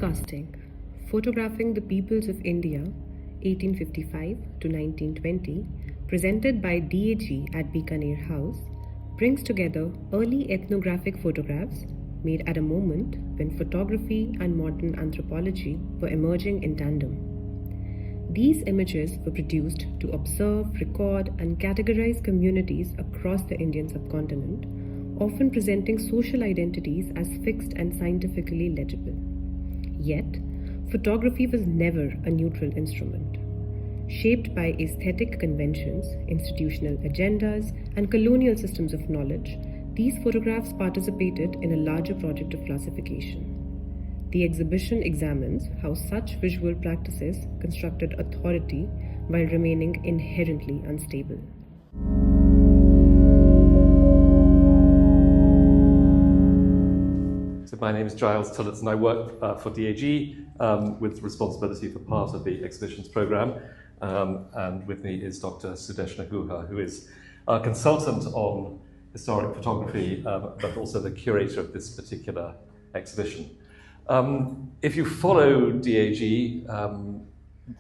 Typecasting, Photographing the Peoples of India, 1855 to 1920, presented by DAG at Bikaner House, brings together early ethnographic photographs made at a moment when photography and modern anthropology were emerging in tandem. These images were produced to observe, record, and categorize communities across the Indian subcontinent, often presenting social identities as fixed and scientifically legible. Yet, photography was never a neutral instrument. Shaped by aesthetic conventions, institutional agendas, and colonial systems of knowledge, these photographs participated in a larger project of classification. The exhibition examines how such visual practices constructed authority while remaining inherently unstable. So my name is Giles Tillotson. I work for DAG with responsibility for part of the exhibitions program. And with me is Dr. Sudeshna Guha, who is a consultant on historic photography, but also the curator of this particular exhibition. If you follow DAG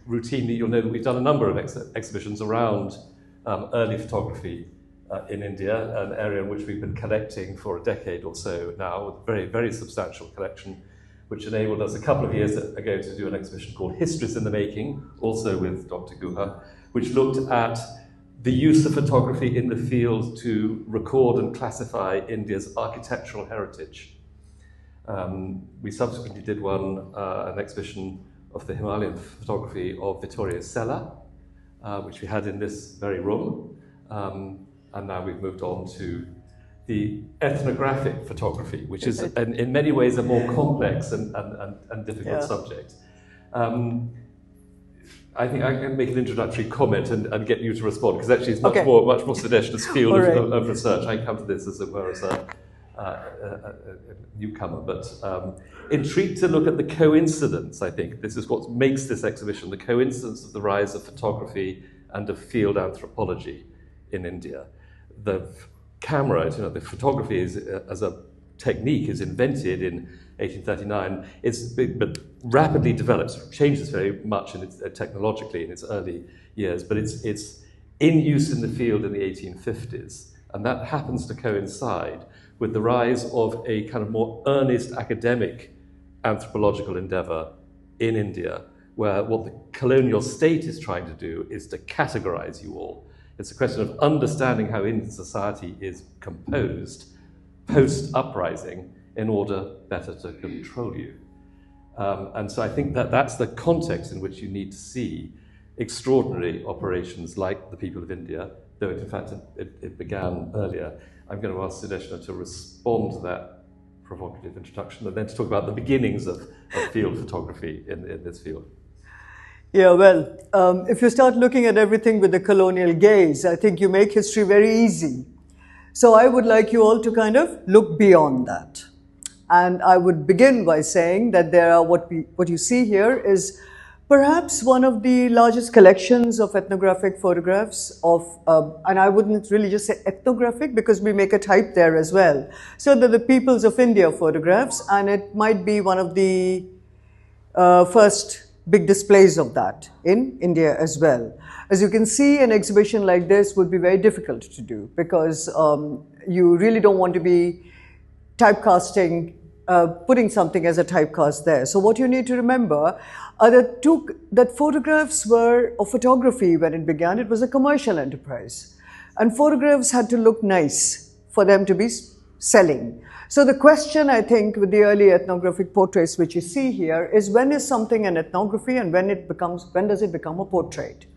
routinely, you'll know that we've done a number of exhibitions around early photography in India, an area in which we've been collecting for a decade or so now, with a very, very substantial collection, which enabled us a couple of years ago to do an exhibition called Histories in the Making, also with Dr. Guha, which looked at the use of photography in the field to record and classify India's architectural heritage. We subsequently did an exhibition of the Himalayan photography of Vittoria's cellar, which we had in this very room. And now we've moved on to the ethnographic photography, which is in many ways a more complex and difficult subject. I think I can make an introductory comment and get you to respond, because actually it's much more Sudeshna's field of research. I come to this, as it were, as a newcomer, but intrigued to look at the coincidence. I think this is what makes this exhibition, the coincidence of the rise of photography and of field anthropology in India. The camera, the photography as a technique is invented in 1839. But rapidly develops, changes very much technologically in its early years, but it's in use in the field in the 1850s. And that happens to coincide with the rise of a kind of more earnest academic anthropological endeavor in India, where what the colonial state is trying to do is to categorize you all. It's a question of understanding how Indian society is composed post-uprising in order better to control you. And so I think that's the context in which you need to see extraordinary operations like the People of India, though in fact it began earlier. I'm going to ask Sudeshna to respond to that provocative introduction and then to talk about the beginnings of field photography in this field. Yeah, well, if you start looking at everything with the colonial gaze, I think you make history very easy. So I would like you all to kind of look beyond that. And I would begin by saying that there are what you see here is perhaps one of the largest collections of ethnographic photographs of, and I wouldn't really just say ethnographic because we make a type there as well. So they're the Peoples of India photographs, and it might be one of the first big displays of that in India as well. As you can see, an exhibition like this would be very difficult to do because you really don't want to be typecasting, putting something as a typecast there. So what you need to remember are that photographs were, or photography when it began, it was a commercial enterprise. And photographs had to look nice for them to be selling. So the question, I think, with the early ethnographic portraits which you see here is when is something an ethnography and when does it become a portrait?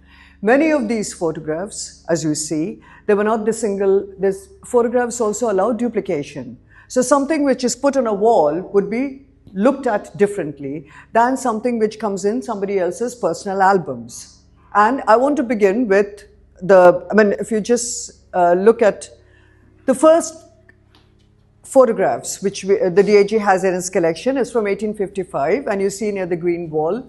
Many of these photographs, as you see, they were not these photographs also allow duplication. So something which is put on a wall would be looked at differently than something which comes in somebody else's personal albums. And I want to begin with if you just look at the first photographs which the DAG has in its collection is from 1855, and you see near the green wall.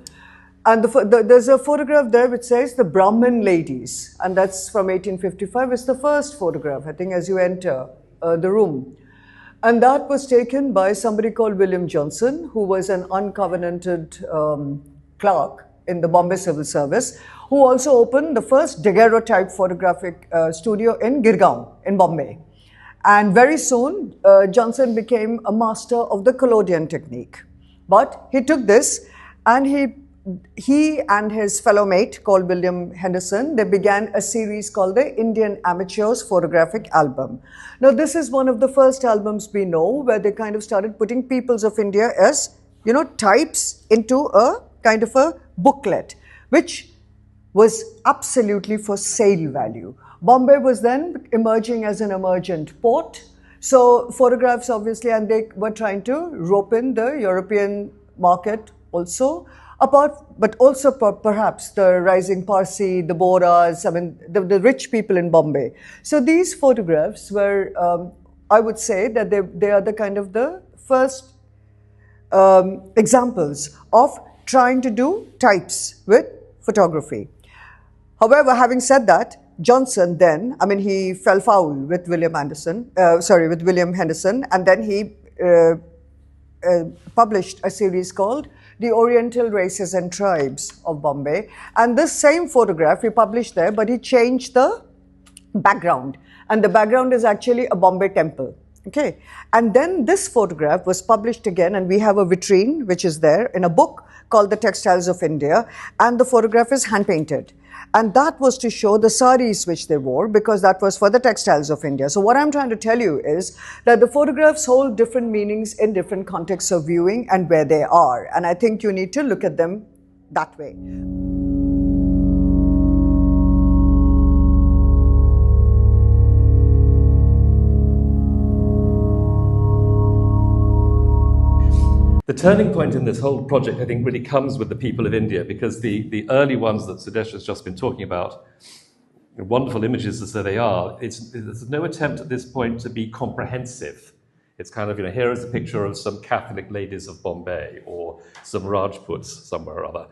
And there's a photograph there which says the Brahmin ladies, and that's from 1855. It's the first photograph, I think, as you enter the room. And that was taken by somebody called William Johnson, who was an uncovenanted clerk in the Bombay Civil Service, who also opened the first daguerreotype photographic studio in Girgaon in Bombay. And very soon, Johnson became a master of the collodion technique. But he took this and he and his fellow mate called William Henderson, they began a series called the Indian Amateurs Photographic Album. Now, this is one of the first albums we know where they kind of started putting peoples of India as, you know, types into a kind of a booklet, which was absolutely for sale value. Bombay was then emerging as an emergent port. So photographs obviously, and they were trying to rope in the European market also, but also perhaps the rising Parsi, the Bohras, I mean, the rich people in Bombay. So these photographs were, I would say that they are the kind of the first examples of trying to do types with photography. However, having said that, Johnson then, I mean, he fell foul with William Henderson, and then he published a series called The Oriental Races and Tribes of Bombay. And this same photograph he published there, but he changed the background. And the background is actually a Bombay temple. Okay. And then this photograph was published again, and we have a vitrine which is there in a book called The Textiles of India, and the photograph is hand-painted. And that was to show the saris which they wore, because that was for the textiles of India. So what I'm trying to tell you is that the photographs hold different meanings in different contexts of viewing and where they are. And I think you need to look at them that way. The turning point in this whole project, I think, really comes with the people of India, because the early ones that Sudeshna has just been talking about, wonderful images as they are, there's no attempt at this point to be comprehensive. It's kind of, here is a picture of some Catholic ladies of Bombay or some Rajputs somewhere or other,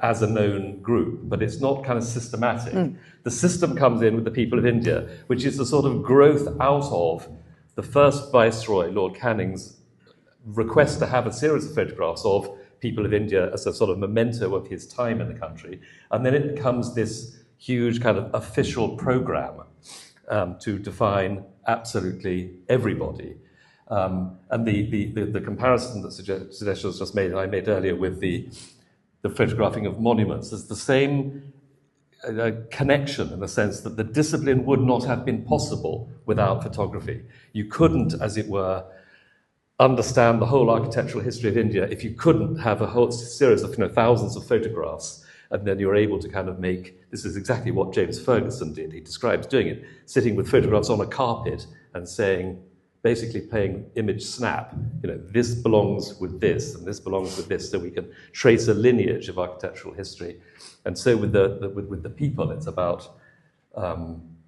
as a known group, but it's not kind of systematic. The system comes in with the people of India, which is the sort of growth out of the first Viceroy, Lord Canning's, request to have a series of photographs of people of India as a sort of memento of his time in the country. And then it becomes this huge kind of official program to define absolutely everybody. And the comparison that Sudeshna has just made, and I made earlier with the photographing of monuments, is the same connection, in the sense that the discipline would not have been possible without photography. You couldn't, as it were, understand the whole architectural history of India if you couldn't have a whole series of thousands of photographs, and then you're able to kind of make, this is exactly what James Ferguson did. He describes doing it, sitting with photographs on a carpet and saying, basically playing image snap, this belongs with this and this belongs with this, so we can trace a lineage of architectural history. And so with the people, it's about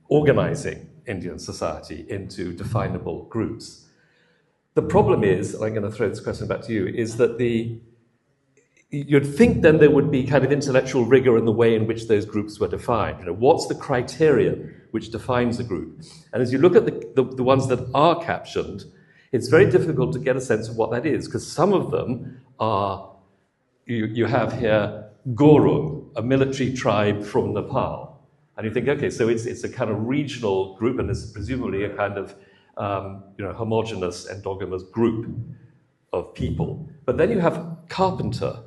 organizing Indian society into definable groups. The problem is, and I'm going to throw this question back to you, is that you'd think then there would be kind of intellectual rigor in the way in which those groups were defined. What's the criterion which defines a group? And as you look at the ones that are captioned, it's very difficult to get a sense of what that is, because some of them are, you have here Gurung, a military tribe from Nepal. And you think, okay, so it's a kind of regional group, and it's presumably a kind of homogeneous, endogamous group of people. But then you have carpenter,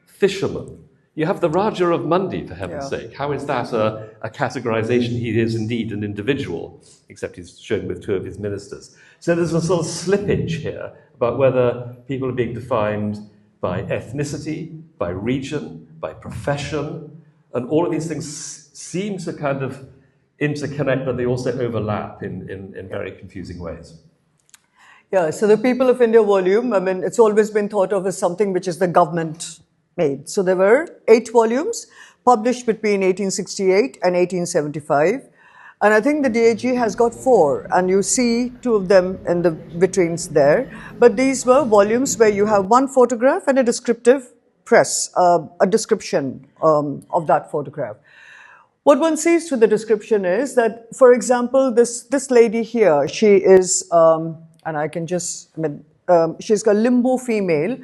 fisherman. You have the Raja of Mandi, for heaven's sake. How is that a categorization? He is indeed an individual, except he's shown with two of his ministers. So there's a sort of slippage here about whether people are being defined by ethnicity, by region, by profession, and all of these things seem to kind of interconnect, but they also overlap in very confusing ways. Yeah, so the People of India volume, I mean, it's always been thought of as something which is the government made. So there were 8 volumes published between 1868 and 1875. And I think the DAG has got 4, and you see 2 of them in the vitrines there. But these were volumes where you have one photograph and a descriptive press, a description of that photograph. What one sees with the description is that, for example, this lady here, she is and I can just, she's got limbo female.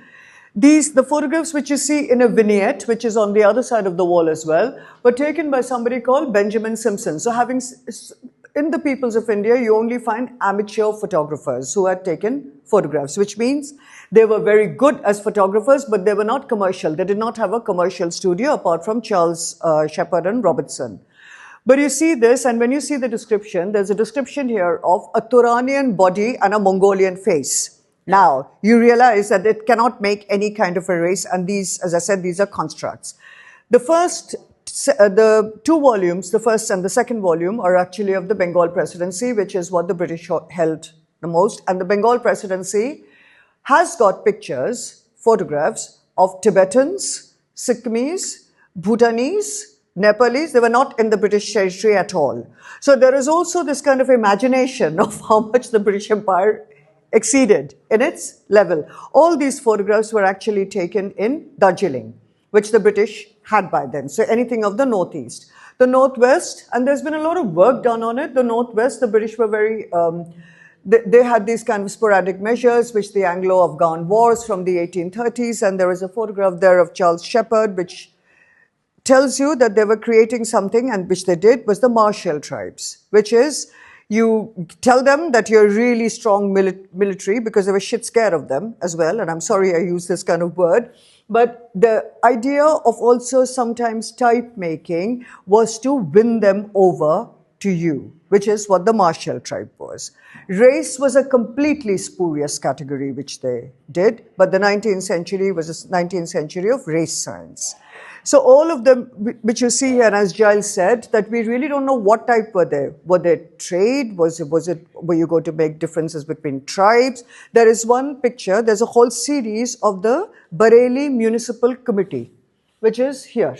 The photographs which you see in a vignette, which is on the other side of the wall as well, were taken by somebody called Benjamin Simpson. So in the peoples of India, you only find amateur photographers who had taken photographs, which means they were very good as photographers, but they were not commercial. They did not have a commercial studio apart from Charles Shepard and Robertson. But you see this, and when you see the description, there's a description here of a Turanian body and a Mongolian face. Now, you realize that it cannot make any kind of a race, and these, as I said, these are constructs. The two volumes, the first and the second volume, are actually of the Bengal Presidency, which is what the British held the most. And the Bengal Presidency has got pictures, photographs of Tibetans, Sikkimese, Bhutanese, Nepalese. They were not in the British territory at all. So there is also this kind of imagination of how much the British Empire exceeded in its level. All these photographs were actually taken in Darjeeling, which the British had by then. So anything of the northeast. The northwest, and there's been a lot of work done on it. The northwest, the British were very, they had these kind of sporadic measures, which the Anglo-Afghan wars from the 1830s, and there is a photograph there of Charles Shepard, which tells you that they were creating something, and which they did was the martial tribes, which is, you tell them that you're really strong military because they were shit scared of them as well. And I'm sorry I use this kind of word. But the idea of also sometimes type making was to win them over to you, which is what the martial tribe was. Race was a completely spurious category which they did, but the 19th century was a 19th century of race science. So all of them, which you see here, as Giles said, that we really don't know what type were they. Were they trade? Were you going to make differences between tribes? There is one picture, there's a whole series of the Bareilly Municipal Committee, which is here.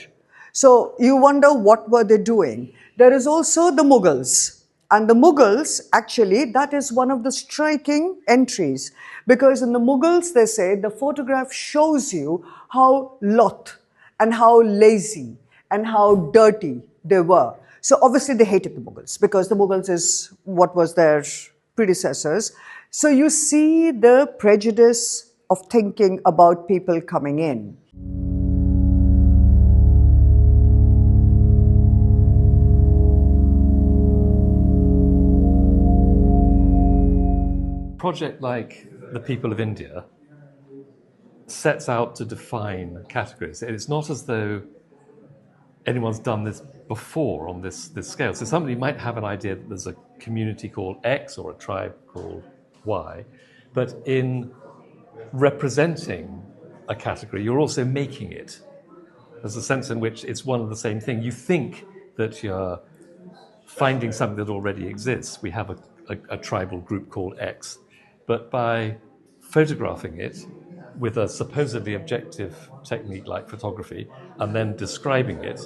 So you wonder what were they doing. There is also the Mughals. And the Mughals, actually, that is one of the striking entries. Because in the Mughals, they say, the photograph shows you how loth and how lazy and how dirty they were. So obviously they hated the Mughals because the Mughals is what was their predecessors. So you see the prejudice of thinking about people coming in. A project like the People of India sets out to define categories. It's not as though anyone's done this before on this scale. So somebody might have an idea that there's a community called X or a tribe called Y, but in representing a category, you're also making it. There's a sense in which it's one and the same thing. You think that you're finding something that already exists. We have a tribal group called X, but by photographing it with a supposedly objective technique like photography and then describing it,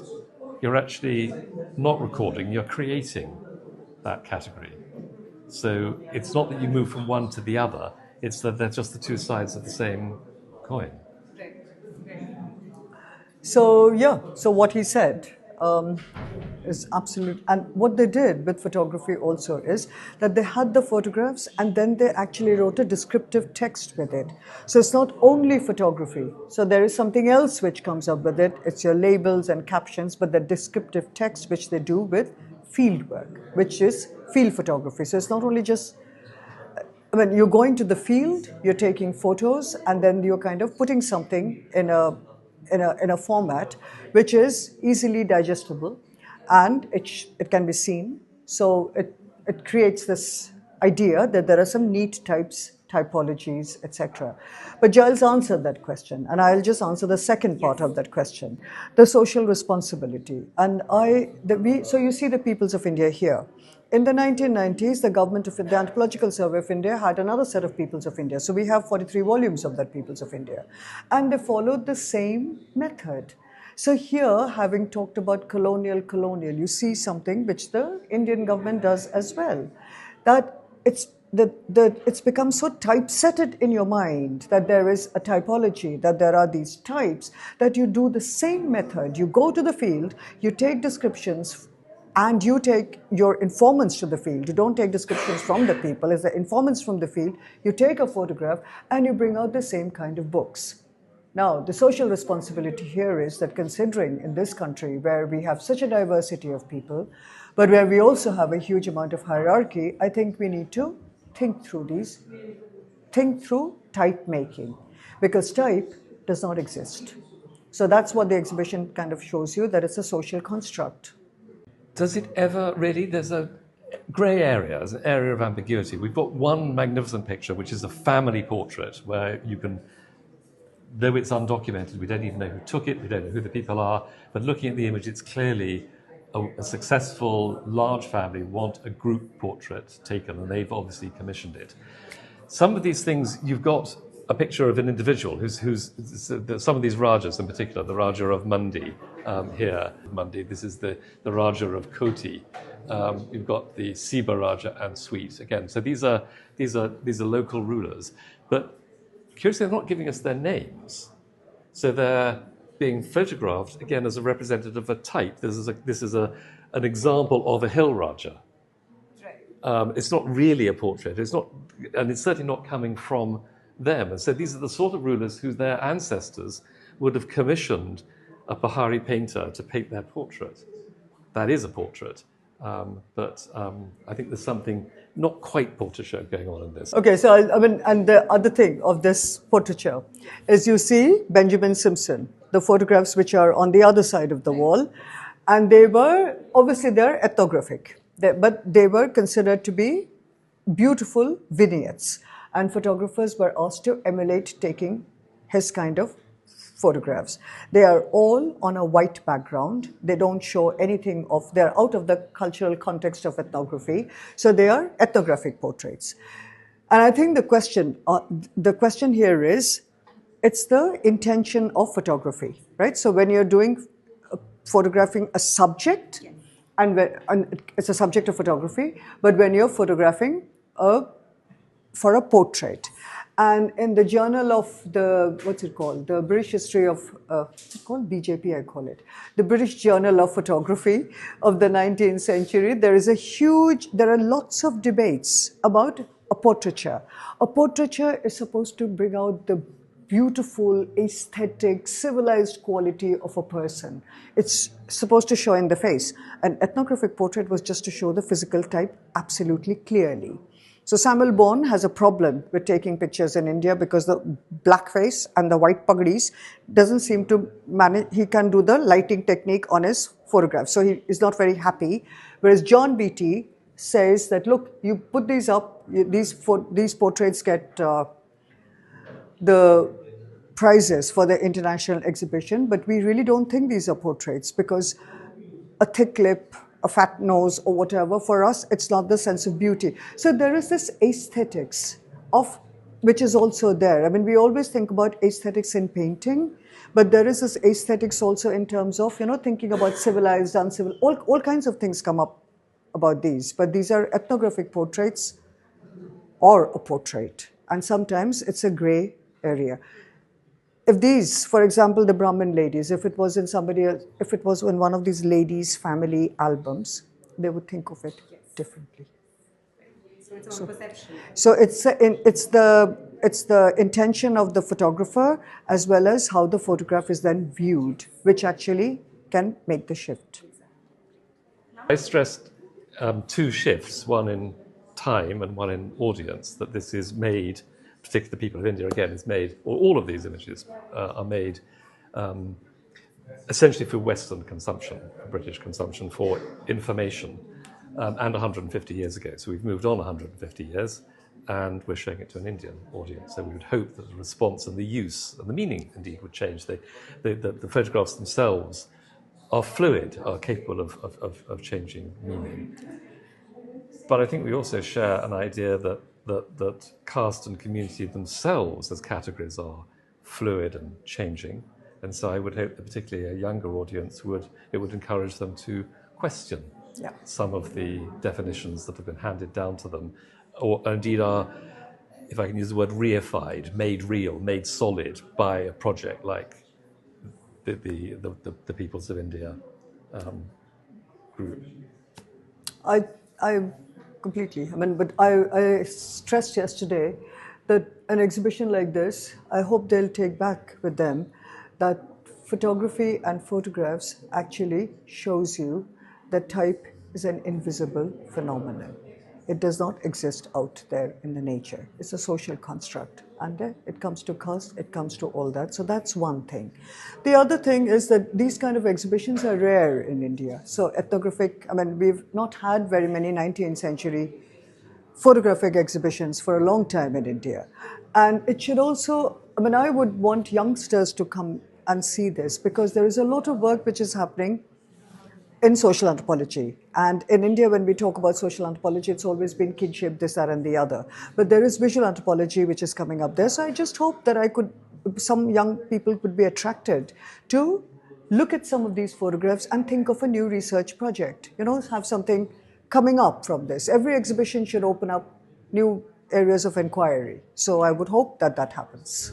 you're actually not recording, you're creating that category. So it's not that you move from one to the other, it's that they're just the two sides of the same coin. So yeah, so what he said is absolute. And what they did with photography also is that they had the photographs and then they actually wrote a descriptive text with it. So it's not only photography. So there is something else which comes up with it. It's your labels and captions, but the descriptive text which they do with field work, which is field photography. So it's not only just, I mean, you're going to the field, you're taking photos, and then you're kind of putting something in a format which is easily digestible, and it can be seen. So it creates this idea that there are some neat types, typologies, etc. But Giles answered that question, and I'll just answer the second part of that question, the social responsibility. And so you see the peoples of India here. In the 1990s, the government of the Anthropological Survey of India had another set of peoples of India. So we have 43 volumes of that peoples of India. And they followed the same method. So here, having talked about colonial, you see something which the Indian government does as well. That it's become so typesetted in your mind that there is a typology, that there are these types, that you do the same method. You go to the field, you take descriptions and you take your informants to the field. You don't take descriptions from the people. As the informants from the field, you take a photograph and you bring out the same kind of books. Now, the social responsibility here is that considering in this country where we have such a diversity of people, but where we also have a huge amount of hierarchy, I think we need to think through type making, because type does not exist. So that's what the exhibition kind of shows you, that it's a social construct. Does it ever really? There's a grey area, there's an area of ambiguity. We've got one magnificent picture, which is a family portrait, where you can, though it's undocumented, we don't even know who took it, we don't know who the people are, but looking at the image, it's clearly a successful, large family want a group portrait taken, and they've obviously commissioned it. Some of these things, you've got a picture of an individual who's some of these Rajas in particular, the Raja of Mandi here, Mandi, this is the Raja of Koti. You've got the Siba Raja and Sweet again. So these are local rulers, but curiously they're not giving us their names. So they're being photographed again as a representative of a type. This is an example of a hill Raja. It's not really a portrait. It's not, and it's certainly not coming from them. And so these are the sort of rulers who their ancestors would have commissioned a Pahari painter to paint their portrait. That is a portrait, but I think there's something not quite portraiture going on in this. Okay, so and the other thing of this portraiture is you see Benjamin Simpson, the photographs which are on the other side of the wall, and they were, obviously they're ethnographic, but they were considered to be beautiful vignettes. And photographers were asked to emulate taking his kind of photographs. They are all on a white background. They don't show anything of, they're out of the cultural context of ethnography. So they are ethnographic portraits. And I think the question here is, it's the intention of photography, right? So when you're doing photographing a subject, yes, and it's a subject of photography, but when you're photographing for a portrait. And in the journal of the, what's it called? The British History of, what's it called? BJP, I call it. The British Journal of Photography of the 19th century, there are lots of debates about a portraiture. A portraiture is supposed to bring out the beautiful, aesthetic, civilized quality of a person. It's supposed to show in the face. An ethnographic portrait was just to show the physical type absolutely clearly. So Samuel Bourne has a problem with taking pictures in India because the blackface and the white pagdis doesn't seem to manage, he can do the lighting technique on his photographs. So he is not very happy. Whereas John Beattie says that, look, you put these up, these portraits get the prizes for the international exhibition, but we really don't think these are portraits because a thick lip, a fat nose or whatever, for us, it's not the sense of beauty. So there is this aesthetics of, which is also there. I mean, we always think about aesthetics in painting, but there is this aesthetics also in terms of, thinking about civilized, uncivil, all kinds of things come up about these. But these are ethnographic portraits or a portrait. And sometimes it's a gray area. If these, for example, the Brahmin ladies, if it was in one of these ladies' family albums, they would think of it differently. So it's on perception. So it's the intention of the photographer as well as how the photograph is then viewed, which actually can make the shift. I stressed two shifts, one in time and one in audience, that this is made, particularly the people of India, again, is made, or all of these images are made essentially for Western consumption, British consumption, for information, and 150 years ago. So we've moved on 150 years, and we're showing it to an Indian audience. So we would hope that the response and the use and the meaning, indeed, would change. The photographs themselves are fluid, are capable of changing meaning. But I think we also share an idea that caste and community themselves as categories are fluid and changing. And so I would hope that particularly a younger audience would encourage them to question some of the definitions that have been handed down to them, or indeed are, if I can use the word, reified, made real, made solid by a project like the Peoples of India group. I completely. I mean, but I stressed yesterday that an exhibition like this, I hope they'll take back with them that photography and photographs actually shows you that type is an invisible phenomenon. It does not exist out there in the nature. It's a social construct. And it comes to caste, it comes to all that. So that's one thing. The other thing is that these kind of exhibitions are rare in India. So ethnographic, I mean, we've not had very many 19th century photographic exhibitions for a long time in India. And it should also, I mean, I would want youngsters to come and see this because there is a lot of work which is happening in social anthropology. And in India, when we talk about social anthropology, it's always been kinship, this, that, and the other. But there is visual anthropology, which is coming up there. So I just hope that some young people could be attracted to look at some of these photographs and think of a new research project. Have something coming up from this. Every exhibition should open up new areas of inquiry. So I would hope that that happens.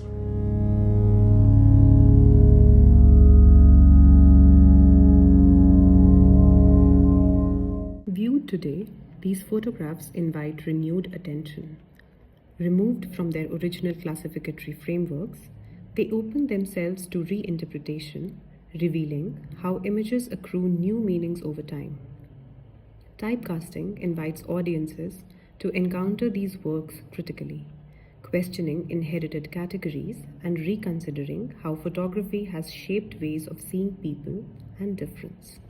Viewed today, these photographs invite renewed attention. Removed from their original classificatory frameworks, they open themselves to reinterpretation, revealing how images accrue new meanings over time. Typecasting invites audiences to encounter these works critically, questioning inherited categories and reconsidering how photography has shaped ways of seeing people and difference.